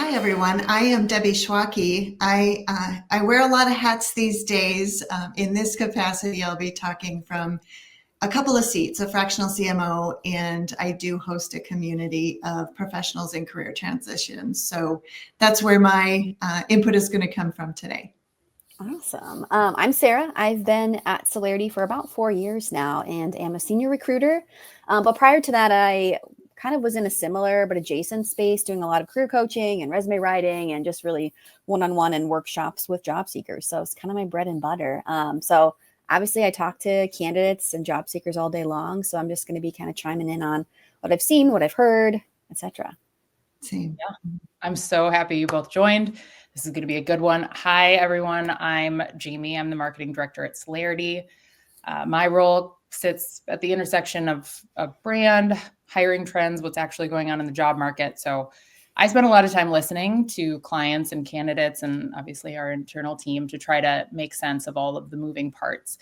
Hi, everyone. I am Debbie Schwacke. I wear a lot of hats these days. In this capacity, I'll be talking from a couple of seats, a fractional CMO, and I do host a community of professionals in career transitions. So that's where my input is going to come from today. Awesome. I'm Sarah. I've been at Celarity for about 4 years now and am a senior recruiter. But prior to that, I kind of was in a similar but adjacent space, doing a lot of career coaching and resume writing and just really one-on-one and workshops with job seekers. So it's kind of my bread and butter. So obviously I talk to candidates and job seekers all day long. So I'm just going to be kind of chiming in on what I've seen, what I've heard, etc. Same. Yeah. I'm so happy you both joined. This is going to be a good one. Hi, everyone. I'm Jamie. I'm the marketing director at Celarity. My role sits at the intersection of brand, hiring trends, what's actually going on in the job market. So I spend a lot of time listening to clients and candidates and obviously our internal team to try to make sense of all of the moving parts,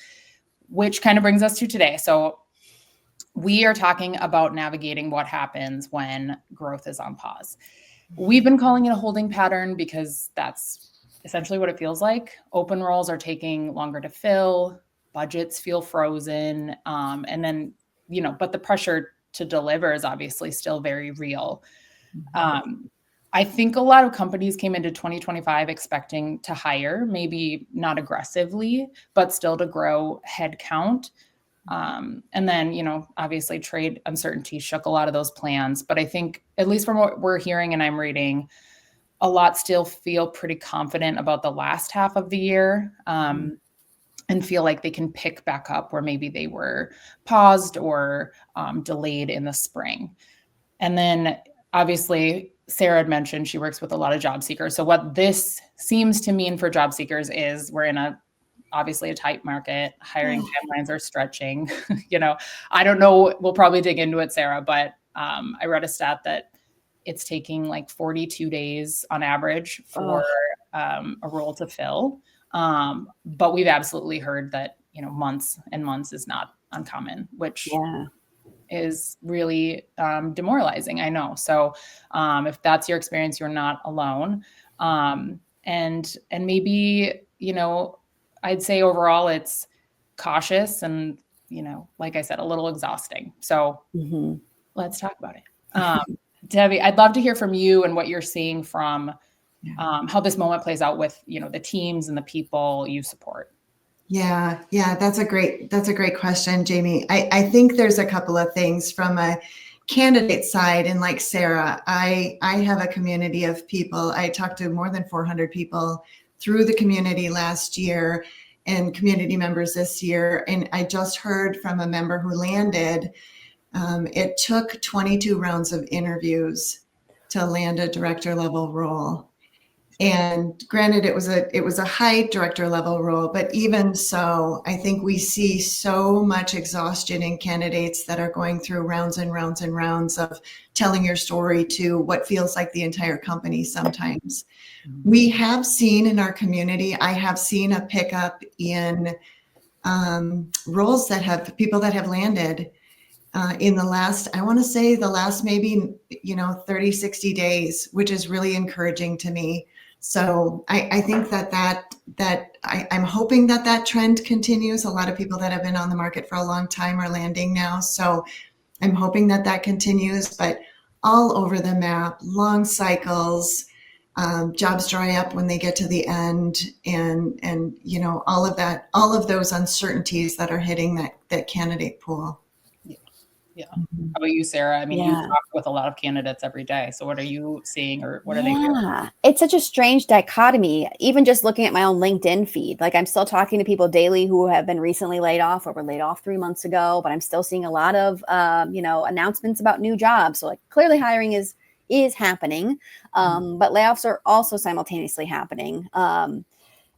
which kind of brings us to today. So we are talking about navigating what happens when growth is on pause. We've been calling it a holding pattern because that's essentially what it feels like. Open roles are taking longer to fill, budgets feel frozen, and then, but the pressure to deliver is obviously still very real. I think a lot of companies came into 2025 expecting to hire, maybe not aggressively, but still to grow headcount. And then, obviously trade uncertainty shook a lot of those plans. But I think, at least from what we're hearing and I'm reading, a lot still feel pretty confident about the last half of the year and feel like they can pick back up where maybe they were paused or delayed in the spring. And then obviously, Sarah had mentioned she works with a lot of job seekers. So what this seems to mean for job seekers is we're in obviously a tight market. Hiring timelines are stretching. I don't know. We'll probably dig into it, Sarah, but I read a stat that it's taking like 42 days on average for a role to fill. But we've absolutely heard that, months and months is not uncommon, which is really demoralizing. I know. So if that's your experience, you're not alone. And maybe, I'd say overall it's cautious and, like I said, a little exhausting. So let's talk about it. Debbie, I'd love to hear from you and what you're seeing from how this moment plays out with, the teams and the people you support. Yeah, that's a great question, Jamie. I think there's a couple of things from a candidate side, and like Sarah, I have a community of people. I talked to more than 400 people through the community last year and community members this year. And I just heard from a member who landed, it took 22 rounds of interviews to land a director level role. And granted, it was a high director level role, but even so, I think we see so much exhaustion in candidates that are going through rounds and rounds and rounds of telling your story to what feels like the entire company sometimes. We have seen in our community, I have seen a pickup in roles that have people that have landed in the last, I want to say the last maybe, 30, 60 days, which is really encouraging to me. So I think that I'm hoping that trend continues. A lot of people that have been on the market for a long time are landing now. So I'm hoping that continues, but all over the map, long cycles, jobs dry up when they get to the end, and all of that, all of those uncertainties that are hitting that candidate pool. Yeah. How about you, Sarah? I mean, you talk with a lot of candidates every day. So what are you seeing, or what are they doing? It's such a strange dichotomy. Even just looking at my own LinkedIn feed, like I'm still talking to people daily who have been recently laid off or were laid off 3 months ago, but I'm still seeing a lot of, announcements about new jobs. So like clearly hiring is happening, but layoffs are also simultaneously happening.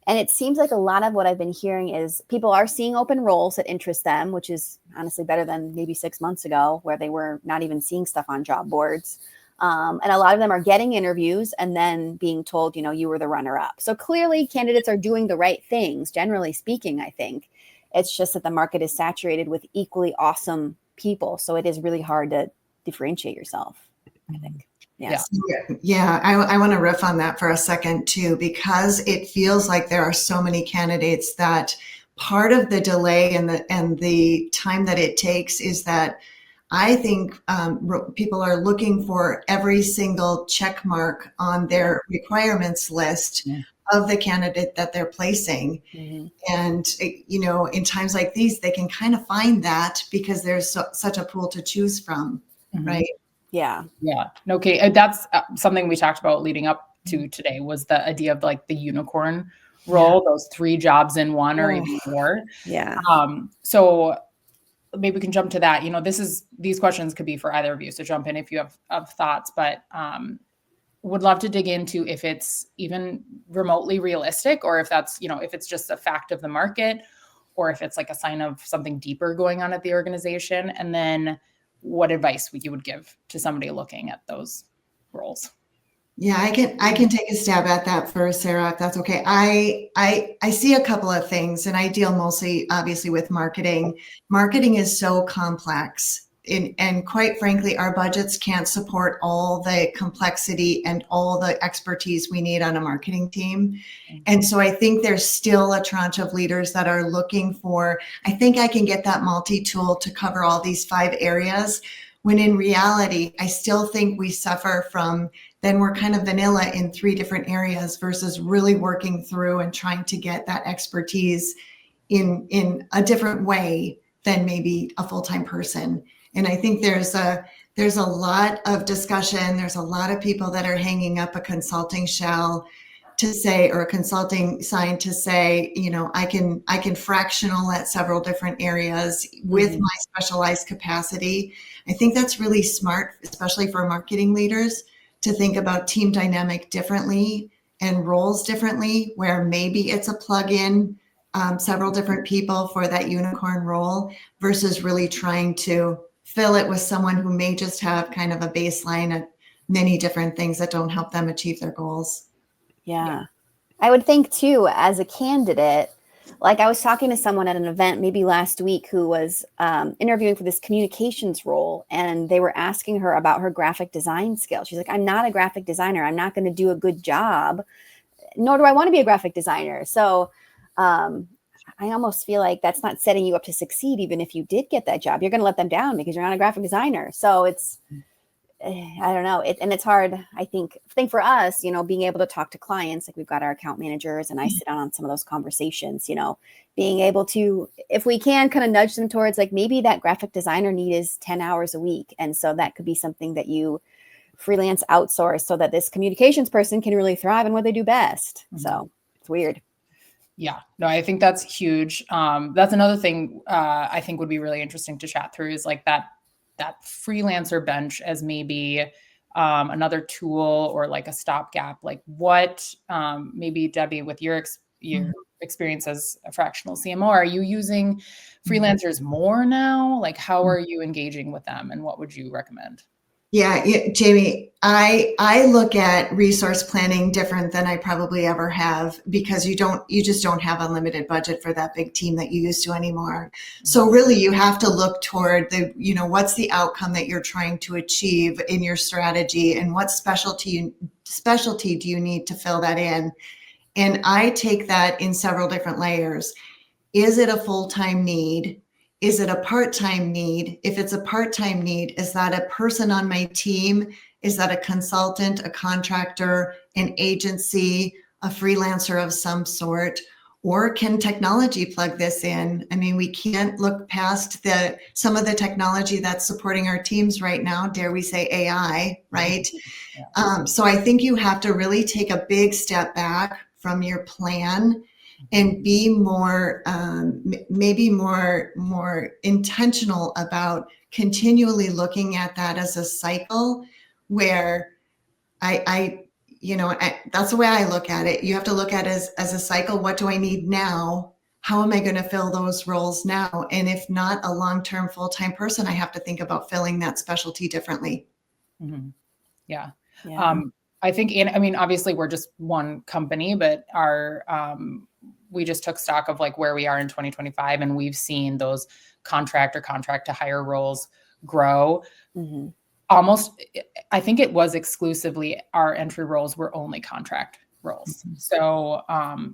And it seems like a lot of what I've been hearing is people are seeing open roles that interest them, which is honestly better than maybe 6 months ago where they were not even seeing stuff on job boards. And a lot of them are getting interviews and then being told, you were the runner up. So clearly candidates are doing the right things, generally speaking, I think. It's just that the market is saturated with equally awesome people. So it is really hard to differentiate yourself, I think. Yes. Yeah, I want to riff on that for a second too, because it feels like there are so many candidates that part of the delay and the time that it takes is that I think people are looking for every single check mark on their requirements list Yeah. of the candidate that they're placing. Mm-hmm. And, in times like these, they can kind of find that because there's such a pool to choose from, right? Yeah. Yeah. Okay. That's something we talked about leading up to today was the idea of like the unicorn role, those 3 jobs in one or even more. Yeah. So maybe we can jump to that. These questions could be for either of you. So jump in if you have thoughts, but would love to dig into if it's even remotely realistic or if that's, if it's just a fact of the market or if it's like a sign of something deeper going on at the organization. And then what advice you would give to somebody looking at those roles? Yeah, I can take a stab at that first, Sarah, if that's okay. I see a couple of things, and I deal mostly, obviously, with marketing. Marketing is so complex, and quite frankly, our budgets can't support all the complexity and all the expertise we need on a marketing team. And so I think there's still a tranche of leaders that are looking for, I think I can get that multi-tool to cover all these 5 areas, when in reality, I still think we suffer from then we're kind of vanilla in 3 different areas versus really working through and trying to get that expertise in a different way than maybe a full-time person. And I think there's a lot of discussion. There's a lot of people that are hanging up a consulting shell to say, or a consulting sign to say, I can fractional at several different areas with my specialized capacity. I think that's really smart, especially for marketing leaders, to think about team dynamic differently and roles differently, where maybe it's a plug-in, several different people for that unicorn role versus really trying to fill it with someone who may just have kind of a baseline of many different things that don't help them achieve their goals. Yeah. I would think too, as a candidate, like I was talking to someone at an event maybe last week who was interviewing for this communications role, and they were asking her about her graphic design skill. She's like, I'm not a graphic designer. I'm not going to do a good job, nor do I want to be a graphic designer. So I almost feel like that's not setting you up to succeed. Even if you did get that job, you're going to let them down because you're not a graphic designer. So it's, I don't know. And it's hard, I think for us, being able to talk to clients, like we've got our account managers and I sit down on some of those conversations, being able to, if we can kind of nudge them towards like maybe that graphic designer need is 10 hours a week. And so that could be something that you freelance outsource so that this communications person can really thrive in what they do best. So it's weird. Yeah, no, I think that's huge. That's another thing I think would be really interesting to chat through is like that freelancer bench as maybe another tool or like a stopgap. Like what, maybe Debbie, with your experience as a fractional CMO, are you using freelancers more now? Like how are you engaging with them and what would you recommend? Yeah, Jamie, I look at resource planning different than I probably ever have because you just don't have unlimited budget for that big team that you used to anymore. So really you have to look toward what's the outcome that you're trying to achieve in your strategy and what specialty do you need to fill that in? And I take that in several different layers. Is it a full-time need? Is it a part-time need? If it's a part-time need, is that a person on my team? Is that a consultant, a contractor, an agency, a freelancer of some sort? Or can technology plug this in? I mean, we can't look past some of the technology that's supporting our teams right now. Dare we say AI, right? Yeah. So I think you have to really take a big step back from your plan and be more, maybe more intentional about continually looking at that as a cycle where that's the way I look at it. You have to look at it as a cycle. What do I need now? How am I going to fill those roles now? And if not a long-term full-time person, I have to think about filling that specialty differently. Mm-hmm. Yeah. Yeah. I think, obviously we're just one company, but we just took stock of like where we are in 2025 and we've seen those contract to hire roles grow. I think it was exclusively our entry roles were only contract roles. So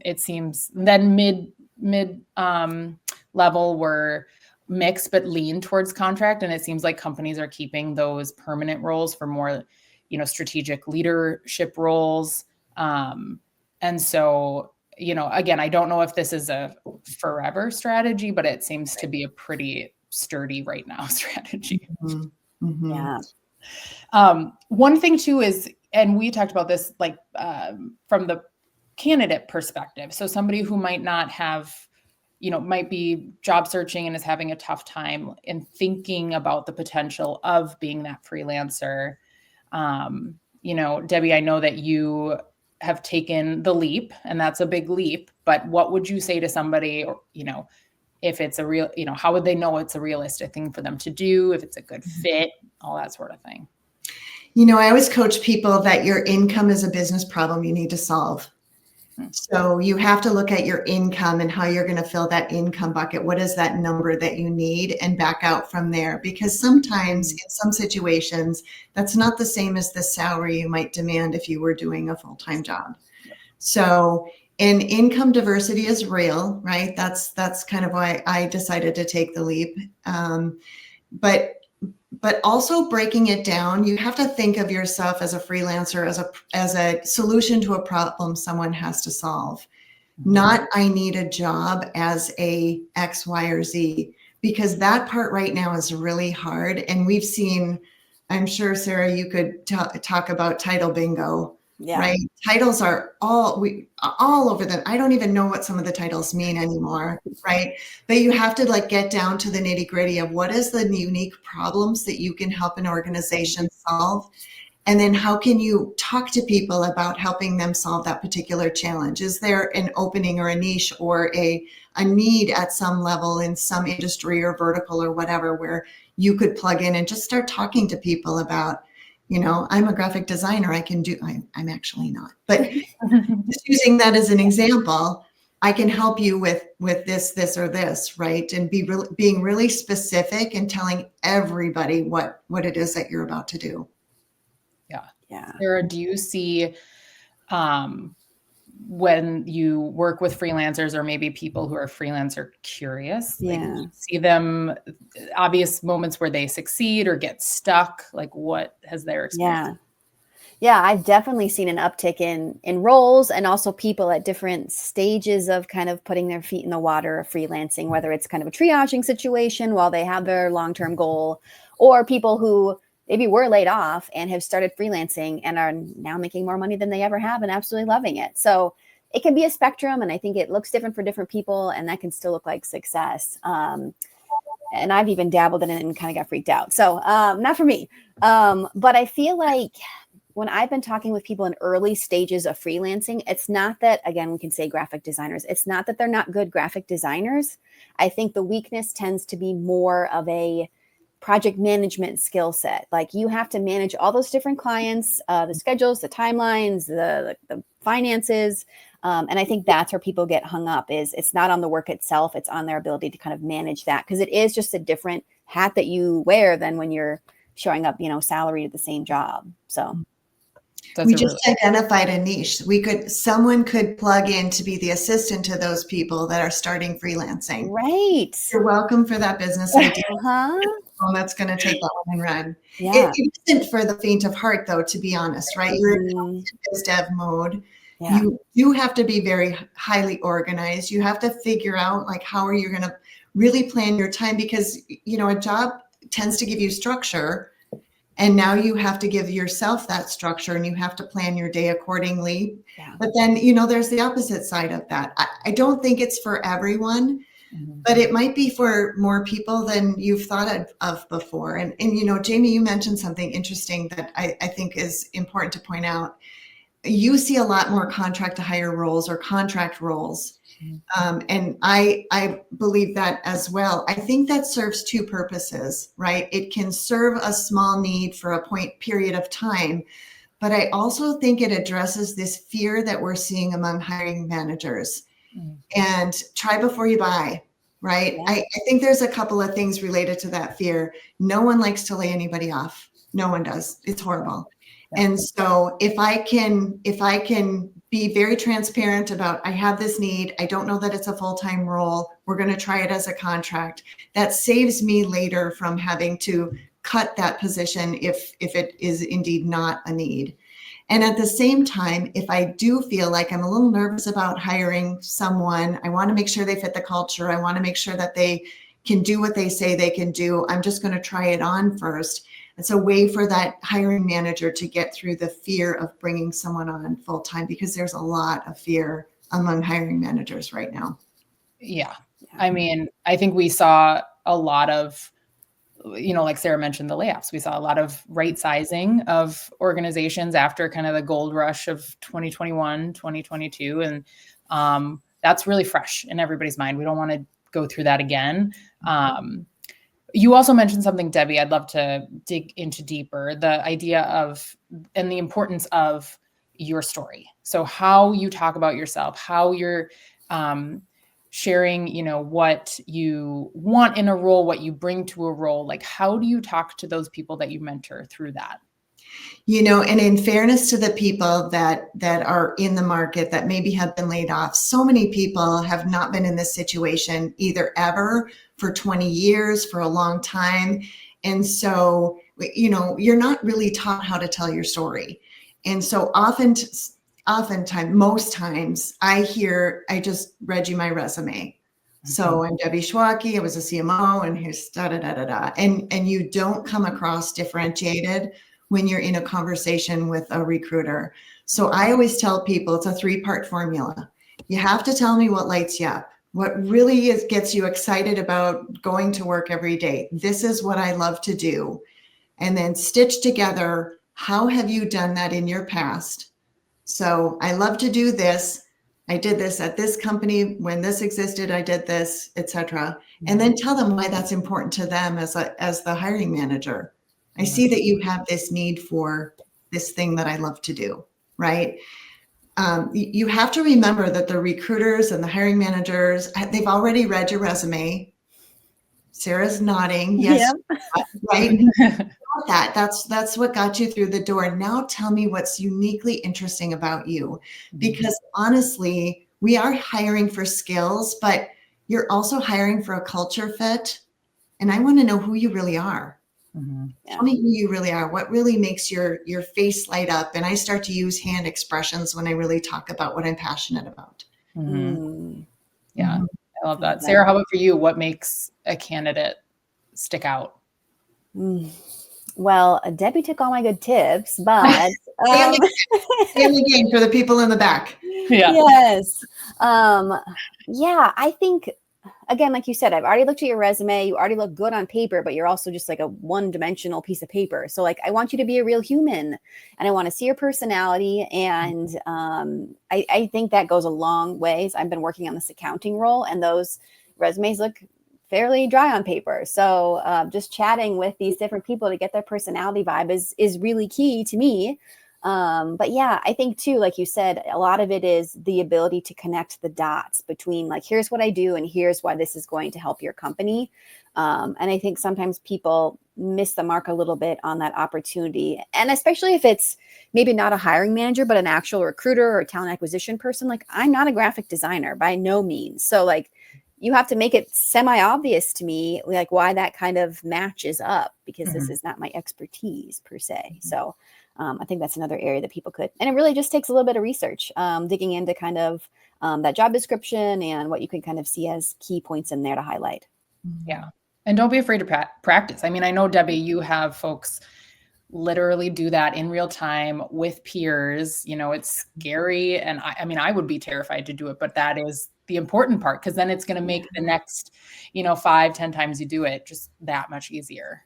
it seems then mid level were mixed but lean towards contract, and it seems like companies are keeping those permanent roles for more, strategic leadership roles. And so, again, I don't know if this is a forever strategy, but it seems to be a pretty sturdy right now strategy. Yeah. One thing too is, and we talked about this, like from the candidate perspective. So somebody who might not have, might be job searching and is having a tough time and thinking about the potential of being that freelancer. Debbie, I know that you have taken the leap, and that's a big leap, but what would you say to somebody, or, if it's a real, how would they know it's a realistic thing for them to do, if it's a good fit, all that sort of thing? I always coach people that your income is a business problem you need to solve. So you have to look at your income and how you're going to fill that income bucket. What is that number that you need, and back out from there? Because sometimes in some situations, that's not the same as the salary you might demand if you were doing a full-time job. So, and income diversity is real, right? That's kind of why I decided to take the leap. But also breaking it down, you have to think of yourself as a freelancer, as a solution to a problem someone has to solve. Not I need a job as a X, Y, or Z, because that part right now is really hard. And we've seen, I'm sure, Sarah, you could talk about title bingo. Yeah. Right. Titles are all over them. I don't even know what some of the titles mean anymore. Right. But you have to get down to the nitty gritty of what is the unique problems that you can help an organization solve. And then how can you talk to people about helping them solve that particular challenge? Is there an opening or a niche or a need at some level in some industry or vertical or whatever, where you could plug in and just start talking to people about, I'm a graphic designer. I'm actually not, but just using that as an example, I can help you with this or this, right? And being really specific and telling everybody what it is that you're about to do. Yeah. Sarah, do you see when you work with freelancers, or maybe people who are freelancer curious, see them obvious moments where they succeed or get stuck? Like, what has their experience? Yeah, I've definitely seen an uptick in roles, and also people at different stages of kind of putting their feet in the water of freelancing, whether it's kind of a triaging situation while they have their long-term goal, or people who maybe were laid off and have started freelancing and are now making more money than they ever have and absolutely loving it. So it can be a spectrum, and I think it looks different for different people, and that can still look like success. And I've even dabbled in it and kind of got freaked out. So not for me. But I feel like when I've been talking with people in early stages of freelancing, it's not that, again, we can say graphic designers, it's not that they're not good graphic designers. I think the weakness tends to be more of a project management skill set. Like, you have to manage all those different clients, the schedules, the timelines, the finances. And I think that's where people get hung up, is it's not on the work itself. It's on their ability to kind of manage that, because it is just a different hat that you wear than when you're showing up, salary to the same job. So we just identified a niche. Someone could plug in to be the assistant to those people that are starting freelancing. Right. You're welcome for that business idea. That's going to take that one and run. Yeah. It isn't for the faint of heart, though, to be honest, right? You're in biz dev mode. Yeah. You have to be very highly organized. You have to figure out, how are you going to really plan your time, because, a job tends to give you structure. And now you have to give yourself that structure, and you have to plan your day accordingly. Yeah. But then, there's the opposite side of that. I don't think it's for everyone, but it might be for more people than you've thought of before. And Jamie, you mentioned something interesting that I think is important to point out. You see a lot more contract to hire roles or contract roles. And I believe that as well. I think that serves two purposes, right? It can serve a small need for a period of time, but I also think it addresses this fear that we're seeing among hiring managers. And try before you buy, right? Yeah. I think there's a couple of things related to that fear. No one likes to lay anybody off. No one does. It's horrible. Yeah. And so if I can be very transparent about, I have this need, I don't know that it's a full-time role, we're going to try it as a contract, that saves me later from having to cut that position if it is indeed not a need. And at the same time, if I do feel like I'm a little nervous about hiring someone, I want to make sure they fit the culture, I want to make sure that they can do what they say they can do, I'm just going to try it on first. It's a way for that hiring manager to get through the fear of bringing someone on full time, because there's a lot of fear among hiring managers right now. Yeah. I mean, I think we saw a lot of, like Sarah mentioned, the layoffs. We saw a lot of right sizing of organizations after kind of the gold rush of 2021, 2022. And that's really fresh in everybody's mind. We don't want to go through that again. You also mentioned something, Debbie, I'd love to dig into deeper, the idea of, and the importance of your story. So how you talk about yourself, how you're sharing, what you want in a role, what you bring to a role. Like, how do you talk to those people that you mentor through that? And in fairness to the people that are in the market that maybe have been laid off, so many people have not been in this situation either ever, for 20 years, for a long time. And so, you're not really taught how to tell your story. And so oftentimes, most times I just read you my resume. So I'm Debbie Schwacke, I was a CMO, and here's da da da da da. And you don't come across differentiated when you're in a conversation with a recruiter. So I always tell people it's a 3-part formula. You have to tell me what lights you up, what really gets you excited about going to work every day. This is what I love to do. And then stitch together, how have you done that in your past? So I love to do this. I did this at this company when this existed. I did this, etc. And then tell them why that's important to them as the hiring manager. I see that you have this need for this thing that I love to do, right? You have to remember that the recruiters and the hiring managers, they've already read your resume. Sarah's nodding. Yes, yeah. Right? That's what got you through the door. Now tell me what's uniquely interesting about you. Because honestly, we are hiring for skills, but you're also hiring for a culture fit. And I want to know who you really are. Yeah. Tell me who you really are. What really makes your face light up? And I start to use hand expressions when I really talk about what I'm passionate about. Yeah, I love that. Sarah, how about for you? What makes a candidate stick out? Well, Debbie took all my good tips, but family game for the people in the back. Yeah. Yes. I think, again, like you said, I've already looked at your resume. You already look good on paper, but you're also just like a one-dimensional piece of paper. So like, I want you to be a real human, and I want to see your personality. And I think that goes a long ways. I've been working on this accounting role, and those resumes look fairly dry on paper. So just chatting with these different people to get their personality vibe is really key to me. But yeah, I think too, like you said, a lot of it is the ability to connect the dots between like, here's what I do and here's why this is going to help your company. And I think sometimes people miss the mark a little bit on that opportunity. And especially if it's maybe not a hiring manager, but an actual recruiter or a talent acquisition person. Like, I'm not a graphic designer by no means. So like, you have to make it semi-obvious to me, like why that kind of matches up, because this is not my expertise per se. So I think that's another area that people could, and it really just takes a little bit of research, digging into kind of that job description and what you can kind of see as key points in there to highlight. Yeah. And don't be afraid to practice. I mean, I know, Debbie, you have folks literally do that in real time with peers. It's scary. And I would be terrified to do it, but that is the important part, because then it's going to make the next, 5-10 times you do it just that much easier.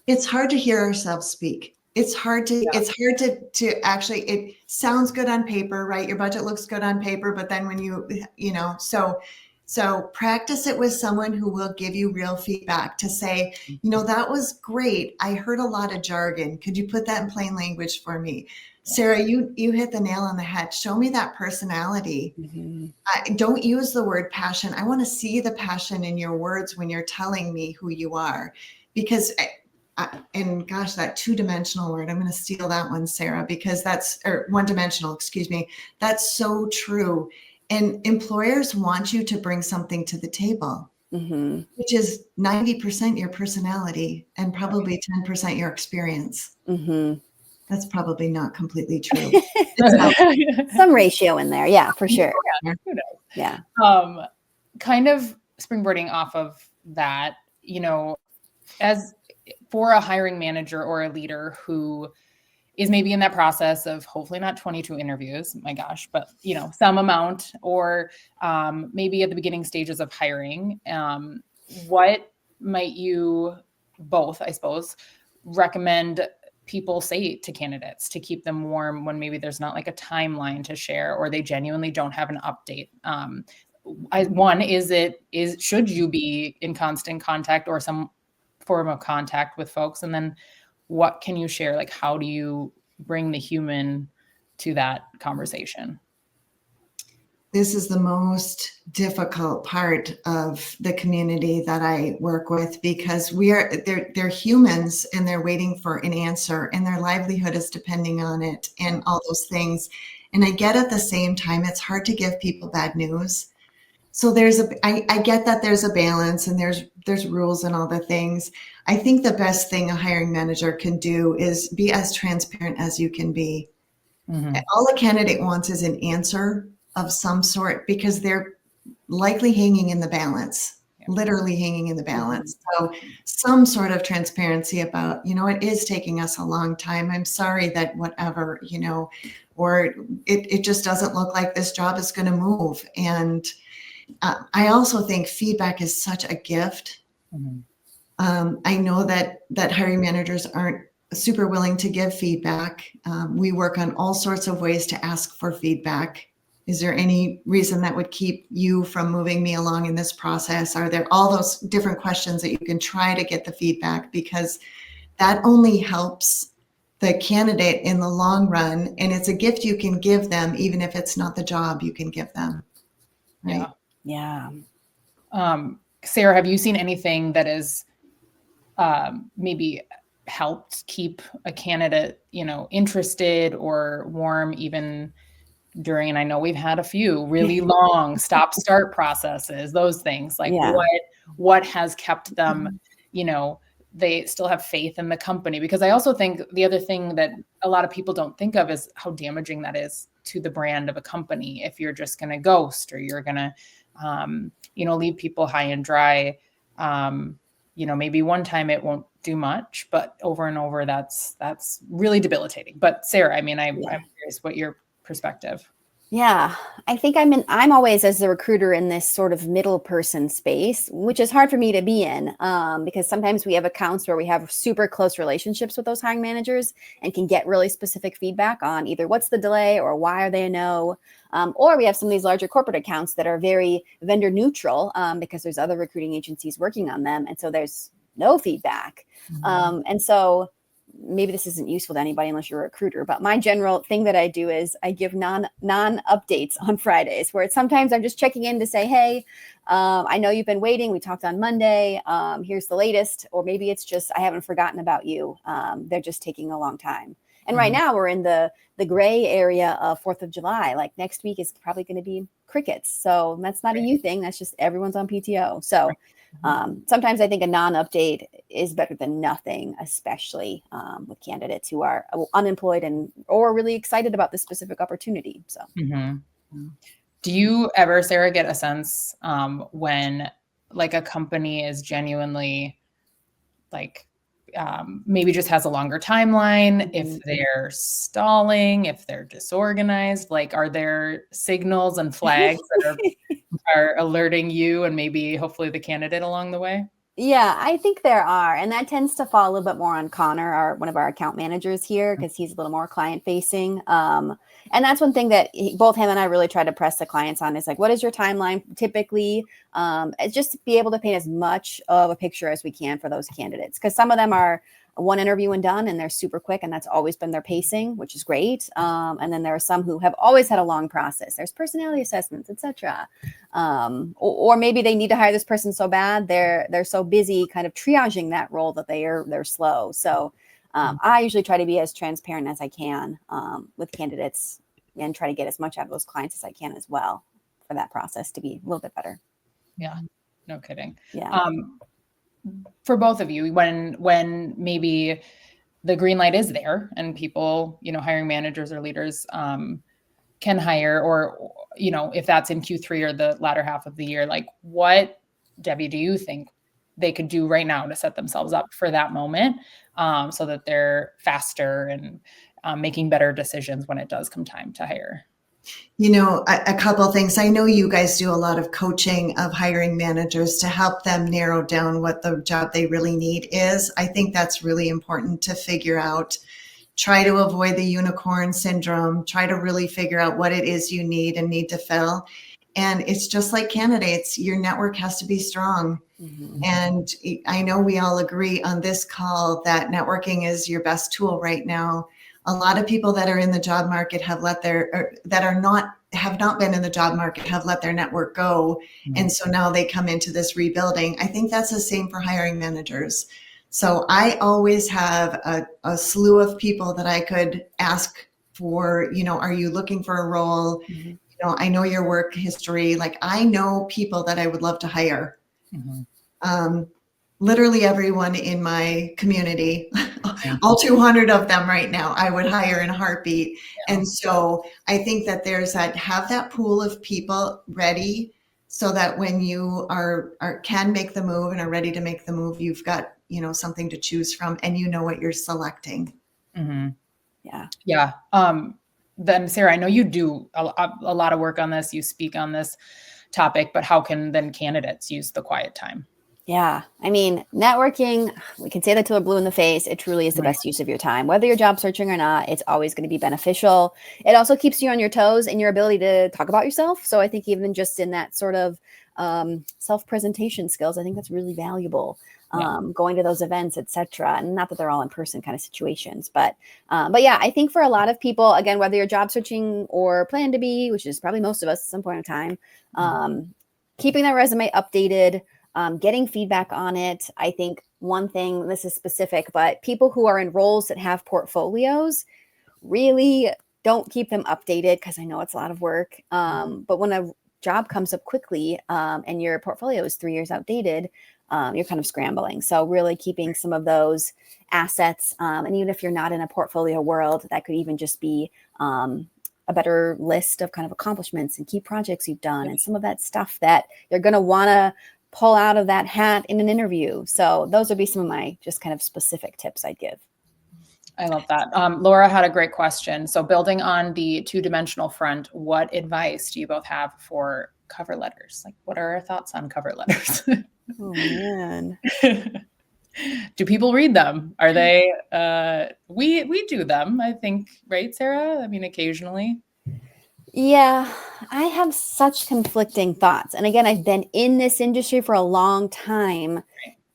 It's hard to hear ourselves speak. It's hard to actually, it sounds good on paper, right? Your budget looks good on paper, but then when so So practice it with someone who will give you real feedback to say, that was great. I heard a lot of jargon. Could you put that in plain language for me? Sarah, you hit the nail on the head. Show me that personality. Don't use the word passion. I want to see the passion in your words when you're telling me who you are, because and gosh, that two-dimensional word, I'm going to steal that one, Sarah, because or one-dimensional, excuse me. That's so true. And employers want you to bring something to the table, which is 90% your personality and probably 10% your experience. That's probably not completely true. Some ratio in there. Yeah, for sure. Yeah. Kind of springboarding off of that, as for a hiring manager or a leader who is maybe in that process of hopefully not 22 interviews, my gosh, but some amount, or maybe at the beginning stages of hiring, what might you both, I suppose, recommend people say to candidates to keep them warm when maybe there's not like a timeline to share, or they genuinely don't have an update? Should you be in constant contact or some form of contact with folks? And then what can you share? Like, how do you bring the human to that conversation? This is the most difficult part of the community that I work with, because they're humans and they're waiting for an answer and their livelihood is depending on it and all those things. And I get at the same time, it's hard to give people bad news. So I get that there's a balance and there's rules and all the things. I think the best thing a hiring manager can do is be as transparent as you can be. All a candidate wants is an answer of some sort, because they're likely hanging in the balance, literally hanging in the balance. So some sort of transparency about, it is taking us a long time. I'm sorry that whatever, or it just doesn't look like this job is going to move. And I also think feedback is such a gift. I know that hiring managers aren't super willing to give feedback. We work on all sorts of ways to ask for feedback. Is there any reason that would keep you from moving me along in this process? Are there all those different questions that you can try to get the feedback, because that only helps the candidate in the long run. And it's a gift you can give them, even if it's not the job you can give them. Right? Yeah. Sarah, have you seen anything that is maybe helped keep a candidate, interested or warm even during, and I know we've had a few really long stop-start processes, those things, like what has kept them, they still have faith in the company? Because I also think the other thing that a lot of people don't think of is how damaging that is to the brand of a company if you're just going to ghost, or you're going to, leave people high and dry. Maybe one time it won't do much, but over and over, that's really debilitating. But Sarah, I'm curious what your perspective. Yeah, I think I'm always, as the recruiter, in this sort of middle person space, which is hard for me to be in, because sometimes we have accounts where we have super close relationships with those hiring managers and can get really specific feedback on either what's the delay or why are they a no, or we have some of these larger corporate accounts that are very vendor neutral, because there's other recruiting agencies working on them, and so there's no feedback. And so maybe this isn't useful to anybody unless you're a recruiter, but my general thing that I do is I give non updates on Fridays, where sometimes I'm just checking in to say, hey, I know you've been waiting. We talked on Monday. Here's the latest. Or maybe it's just, I haven't forgotten about you. They're just taking a long time. And right now we're in the gray area of 4th of July. Like next week is probably going to be crickets. So that's not a you thing. That's just everyone's on PTO. So sometimes I think a non-update is better than nothing, especially with candidates who are unemployed or really excited about this specific opportunity. So, do you ever, Sarah, get a sense when like a company is genuinely like maybe just has a longer timeline, if they're stalling, if they're disorganized? Like, are there signals and flags that are alerting you and maybe hopefully the candidate along the way? Yeah, I think there are. And that tends to fall a little bit more on Connor, one of our account managers here, because he's a little more client facing. And that's one thing that both him and I really try to press the clients on is like, what is your timeline typically? It's just to be able to paint as much of a picture as we can for those candidates. Because some of them are one interview and done, and they're super quick, and that's always been their pacing, which is great. And then there are some who have always had a long process. There's personality assessments, etc. Or maybe they need to hire this person so bad they're so busy kind of triaging that role that they're slow. So I usually try to be as transparent as I can with candidates and try to get as much out of those clients as I can as well for that process to be a little bit better. Yeah, no kidding. Yeah. For both of you, when maybe the green light is there and people, hiring managers or leaders can hire, or, if that's in Q3 or the latter half of the year, like what, Debbie, do you think they could do right now to set themselves up for that moment so that they're faster and making better decisions when it does come time to hire? A couple things. I know you guys do a lot of coaching of hiring managers to help them narrow down what the job they really need is. I think that's really important to figure out. Try to avoid the unicorn syndrome. Try to really figure out what it is you need and need to fill. And it's just like candidates, your network has to be strong. Mm-hmm. And I know we all agree on this call that networking is your best tool right now. A lot of people that are in the job market have not been in the job market have let their network go. Mm-hmm. And so now they come into this rebuilding. I think that's the same for hiring managers. So I always have a slew of people that I could ask for, are you looking for a role? Mm-hmm. I know your work history. Like I know people that I would love to hire. Mm-hmm. Literally everyone in my community, all 200 of them right now, I would hire in a heartbeat. Yeah. And so I think that have that pool of people ready so that when you can make the move and are ready to make the move, you've got, something to choose from and what you're selecting. Mm-hmm. Yeah. Yeah. Then Sarah, I know you do a lot of work on this. You speak on this topic, but how can then candidates use the quiet time? Yeah. I mean, networking, we can say that till we're blue in the face. It truly is the best use of your time. Whether you're job searching or not, it's always going to be beneficial. It also keeps you on your toes and your ability to talk about yourself. So I think even just in that sort of self-presentation skills, I think that's really valuable. Going to those events, etc. And not that they're all in person kind of situations, but yeah, I think for a lot of people, again, whether you're job searching or plan to be, which is probably most of us at some point in time, keeping that resume updated, getting feedback on it. I think one thing, this is specific, but people who are in roles that have portfolios really don't keep them updated because I know it's a lot of work. But when a job comes up quickly and your portfolio is 3 years outdated, you're kind of scrambling. So really keeping some of those assets, and even if you're not in a portfolio world, that could even just be a better list of kind of accomplishments and key projects you've done and some of that stuff that you're going to want to pull out of that hat in an interview. So those would be some of my just kind of specific tips I'd give. I love that. Laura had a great question. So building on the two-dimensional front, what advice do you both have for cover letters? Like, what are our thoughts on cover letters? Oh, man. Do people read them? Are they, we do them, I think, right, Sarah? I mean, occasionally. Yeah, I have such conflicting thoughts. And again, I've been in this industry for a long time.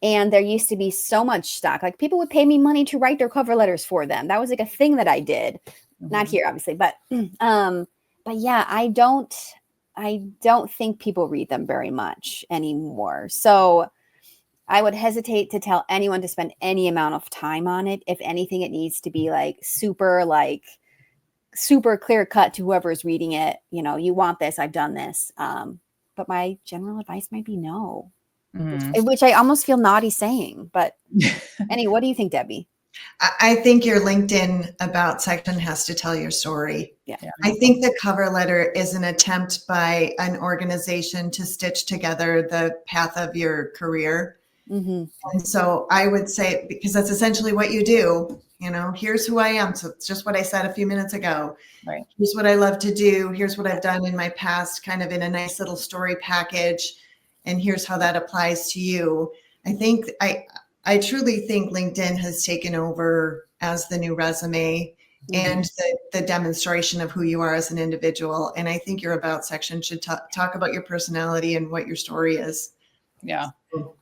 And there used to be so much stock. Like people would pay me money to write their cover letters for them. That was like a thing that I did. Mm-hmm. Not here, obviously, but yeah, I don't think people read them very much anymore. So I would hesitate to tell anyone to spend any amount of time on it. If anything, it needs to be super clear cut to whoever's reading it. You want this, I've done this. But my general advice might be no. Mm-hmm. Which I almost feel naughty saying, but anyway, what do you think, Debbie? I think your LinkedIn about section has to tell your story. Yeah. I think the cover letter is an attempt by an organization to stitch together the path of your career. Mm-hmm. And so I would say, because that's essentially what you do, here's who I am. So it's just what I said a few minutes ago. Right. Here's what I love to do. Here's what I've done in my past, kind of in a nice little story package. And here's how that applies to you. I think I truly think LinkedIn has taken over as the new resume and the demonstration of who you are as an individual. And I think your about section should talk about your personality and what your story is. Yeah, So,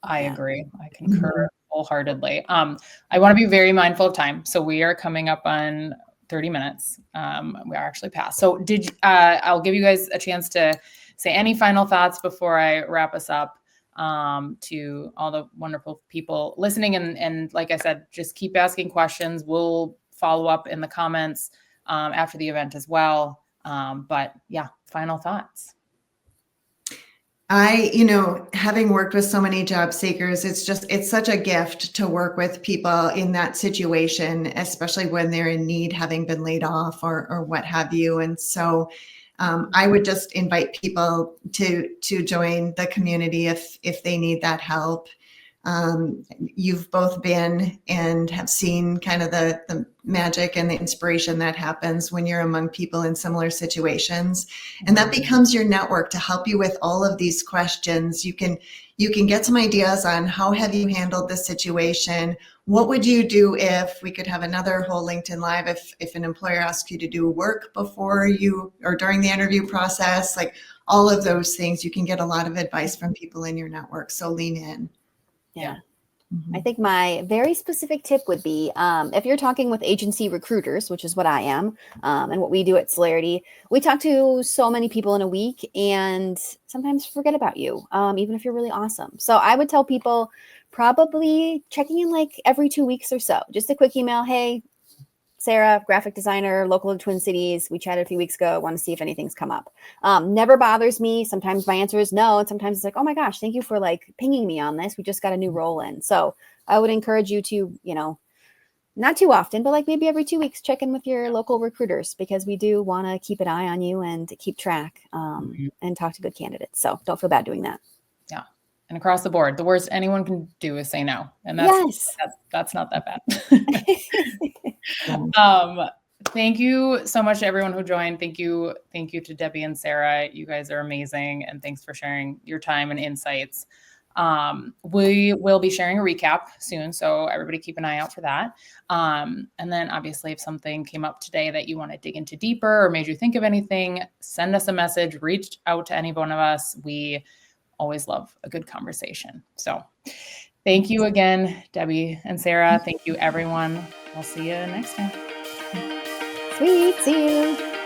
I agree. I concur wholeheartedly. I want to be very mindful of time. So we are coming up on 30 minutes. We are actually past. So I'll give you guys a chance to say any final thoughts before I wrap us up, to all the wonderful people listening. And like I said, just keep asking questions. We'll follow up in the comments after the event as well. But yeah, final thoughts. Having worked with so many job seekers, it's such a gift to work with people in that situation, especially when they're in need, having been laid off or what have you. And so I would just invite people to join the community if they need that help. You've both been and have seen kind of the magic and the inspiration that happens when you're among people in similar situations. And that becomes your network to help you with all of these questions. You can get some ideas on how have you handled this situation? What would you do if we could have another whole LinkedIn Live if an employer asks you to do work before you or during the interview process, like all of those things, you can get a lot of advice from people in your network. So lean in. Yeah. I think my very specific tip would be if you're talking with agency recruiters, which is what I am, and what we do at Celarity, we talk to so many people in a week and sometimes forget about you, even if you're really awesome. So I would tell people probably checking in like every 2 weeks or so, just a quick email. Hey, Sarah, graphic designer, local to Twin Cities. We chatted a few weeks ago. Want to see if anything's come up. Never bothers me. Sometimes my answer is no. And sometimes it's like, oh my gosh, thank you for like pinging me on this. We just got a new role in. So I would encourage you to, not too often, but like maybe every 2 weeks, check in with your local recruiters because we do want to keep an eye on you and keep track and talk to good candidates. So don't feel bad doing that. Yeah. And across the board, the worst anyone can do is say no. And that's not that bad. Thank you so much to everyone who joined. Thank you to Debbie and Sarah. You guys are amazing. And thanks for sharing your time and insights. We will be sharing a recap soon. So everybody keep an eye out for that. And then obviously if something came up today that you want to dig into deeper or made you think of anything, send us a message, reach out to any one of us. We always love a good conversation. So thank you again, Debbie and Sarah. Thank you, everyone. We'll see you next time. Sweet. See you.